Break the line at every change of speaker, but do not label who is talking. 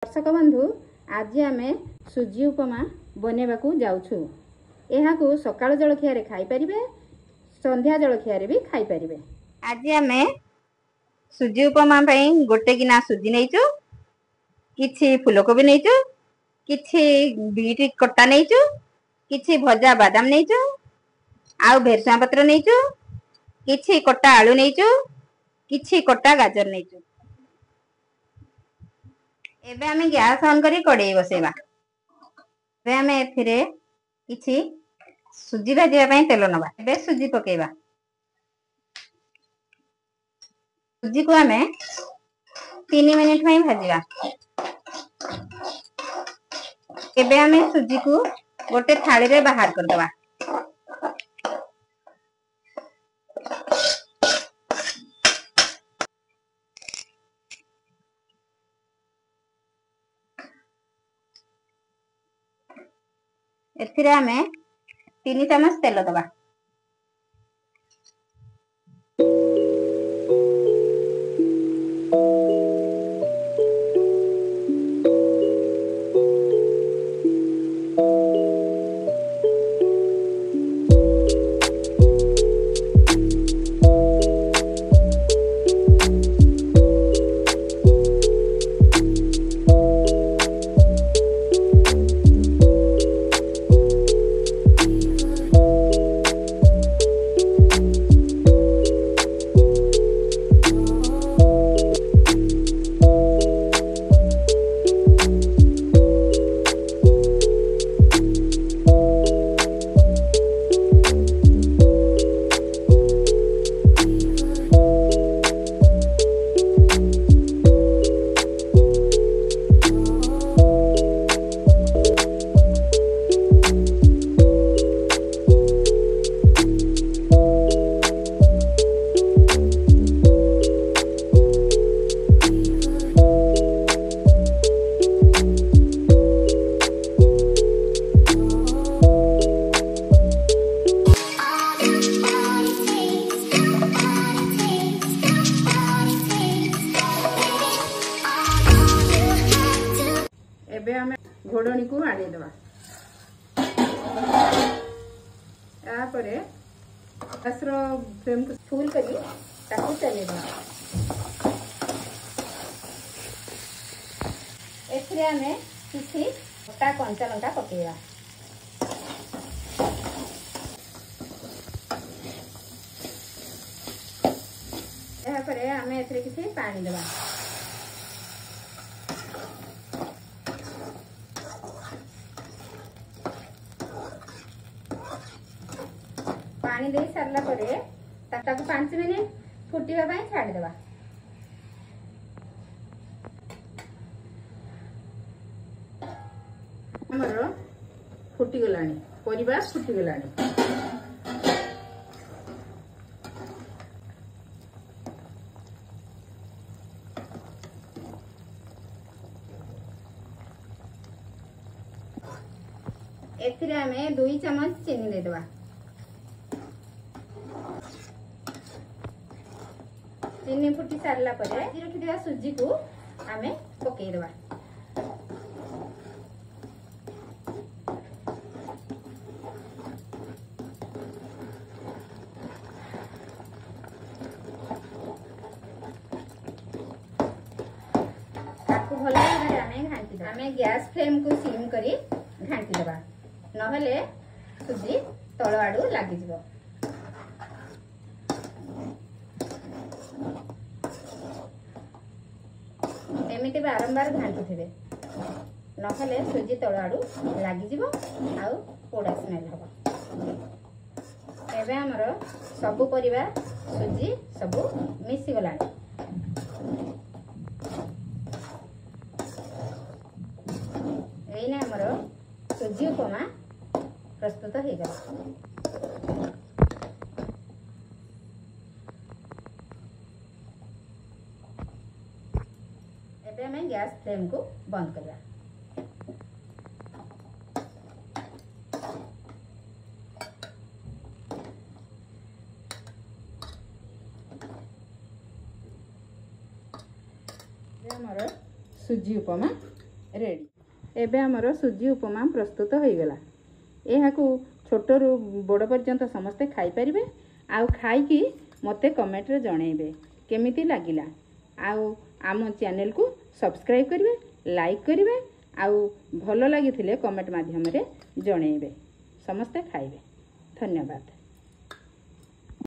दर्शक बंधु आज आम सुजी उपमा बनवाकू जाऊँ। यह सकाल जलखिया खाई पारे, संध्या जलखिया भी खाई पारे। आज आम सुजी उपमा गोटे गिना सुजी नहींचु, किछि फूलकोबी नहींचु, किछि बीट कटा नहींचु, किछि भजा बादाम नहींचु, आउ भेरसुआ पत्र नहींचु, किछि कटा आलू नहींचु, किछि कटा गाजर नहींचु। एबे आमे गैस ऑन करी कड़ाई बसेबा। एबे आमे एथिरे किछि सुजी भाजिया पई तेल नबा। एबे सुजी पकेबा। सुजी को आमे 3 मिनिट पई भाजिबा। एबे आमे सुजी को गोटे थाली रे बाहर कर दबा। एथिरे आमे 3 चम्मच तेल दबा। एबे हमें घोड़नी को आनी दबा। यापरे गैस रो फ्लेम को फुल करी ताकू चले दबा। एथिरे हमें किछि गोटा कंचा लंका पकेइबा। यापरे हमें एथिरे किछि पानी दबा। पानी दे सारला परे ताकू 5 मिनिट फुटिबा पई छाडी देबा। हमरो फुटी गलानी, परिबा फुटी गलानी। एथिरे हमें 2 चम्मच चीनी दे देबा। चीनी फुटी सारला परे रखि देबा सुजी को आमे पकेइ देबा। ताकू भलो भाबरे आमे घांटी देबा। आमे गैस फ्लेम को सिम करी घांटी देबा, नहले सुजी तळ आडू लागि जिवो। एमिति बारंबार घांटू थे, नखले सुजी तल आड़ू लगी आउ पोड़ा स्मेल हम। एबे हमर सबु परिबा सुजी सबु मिसी गला। एइना हमर सुजी उपमा प्रस्तुत हो गला। एबे हमें गैस फ्लेम को बंद करवा। हमर सुजी उपमा रेडी। एबे हमर सुजी उपमा प्रस्तुत हो गला। एहाकू छोटरू बड़ पर्यंत समस्ते खाई परिबे। आउ खाइकी मते कमेंट रे जणेबे केमिति लागिला। आउ आम चैनल को सब्सक्राइब करिवे, लाइक करिवे, आउ भलो लागिथिले कमेंट माध्यम रे जणेबे। समस्ते खाइबे। धन्यवाद।